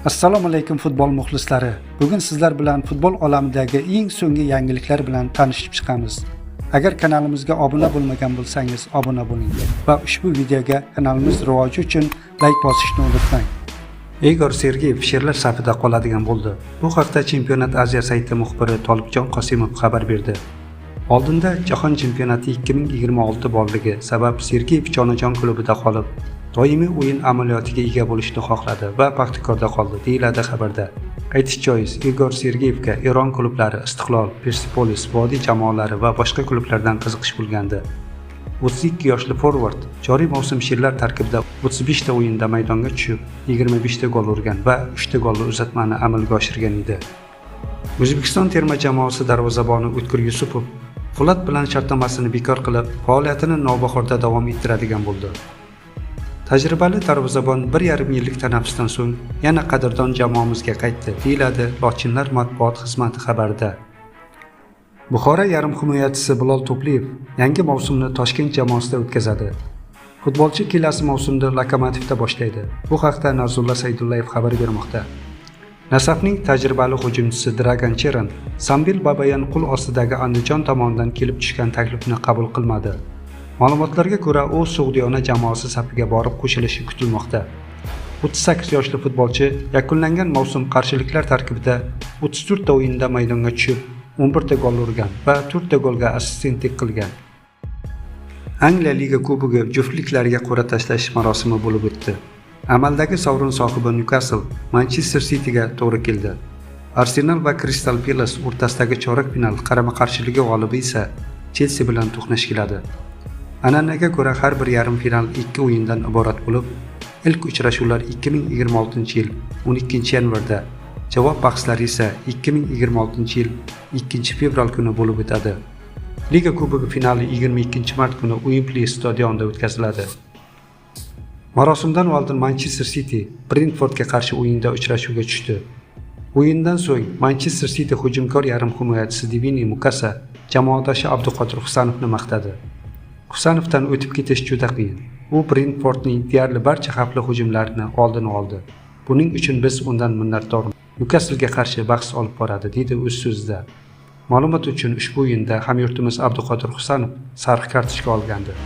Assalomu alaykum futbol muxlislari. Bugun sizlar bilan futbol olamidagi eng so'nggi yangiliklar bilan tanishib chiqamiz. Agar kanalimizga obuna bo'lmagan bo'lsangiz, obuna bo'ling va ushbu videoga kanalimiz rivoji uchun like bosishni unutmang. Igor Sergeyev she'rlar safida qoladigan bo'ldi. Bu haqda Chempionat Aziya sayti muxbiri Tolibjon Qosimov xabar berdi. Oldinda Jahon chempionati 2026 borligi sabab Sergeyev Jonajon klubida qolib, doimiy o'yin amaliyotiga ega bo'lishni xohladi va Paxtakorda qoldi, deyiladi xabarda. Aytish joiz, Igor Sergeyevga Eron klublari Istiqlol, Persepolis, Vodiy jamoalari va boshqa klublardan qiziqish bo'lgandi. 32 yoshli forvard joriy mavsum she'rlar tarkibida 35 ta o'yinda maydonga tushib, 25 ta gol urgan va 3 ta golli uzatmani amalga oshirgan edi. O'zbekiston terma jamoasi darvozaboni O'tkir Yusupov Fulat bilan shartnomasini bekor qilib, faoliyatini Navbahorda davom ettiradigan bo'ldi. Tajribali darvozabon 1,5 yillik tanaffusdan so'ng yana qadrdon jamoamizga qaytdi, deyiladi Lochinlar matbuot xizmati xabarida. Buxoro yarim himoyachisi Bilol To'pliyev yangi mavsumni Toshkent jamoasida o'tkazadi. Futbolchi kelasi mavsumda Lokomotivda boshlaydi. Bu haqda Narzullo Saydullayev xabar bermoqda. Nasafning tajribali hujumchisi Dragan Cheran Sambil Babayan qo'l ostidagi Andijon tomonidan kelib tushgan taklifni qabul qilmadi. Ma'lumotlarga ko'ra, u Sug'diyona jamoasi safiga borib qo'shilishi kutilmoqda. 38 yoshli futbolchi yakunlangan mavsum qarshiliklar tarkibida 34 ta o'yinda maydonga tushib, 11 ta gol urgan va 4 ta golga assistentlik qilgan. Angliya Liga Kubogi juftliklarga qur'a tashlash marosimi bo'lib o'tdi. Amaldagi sovrin sohibi Newcastle Manchester Cityga to'g'ri keldi. Arsenal va Crystal Palace o'rtasidagi chorak final qarama-qarshiligi g'olibi esa Chelsea bilan to'qnash keladi. An'anaga ko'ra har bir yarim final 2 o'yindan iborat bo'lib, ilk uchrashuvlar 2026-yil 12-yanvarda, javob bahslari esa 2026-yil 2-fevral kuni bo'lib o'tadi. Liga Kubogi finali 22-mart kuni Wembley stadionida o'tkaziladi. Marosimdan oldin Manchester City Brentfordga qarshi o'yinda uchrashuvga tushdi. O'yindan so'ng Manchester City hujumkor yarim himoyachisi Devini Mukasa jamoadoshi Abduqodir Husanovni maqtadi. Husanovdan o'tib ketish juda qiyin. U Brentfordning deyarli barcha xavfli hujumlarini oldini oldi. Buning uchun biz undan minnatdormiz. Newcastle'ga qarshi bahs olib boradi, dedi o'z so'zida. Ma'lumot uchun ushbu o'yinda hamyurtimiz Abduqodir Husanov sariq kartochka olgandi.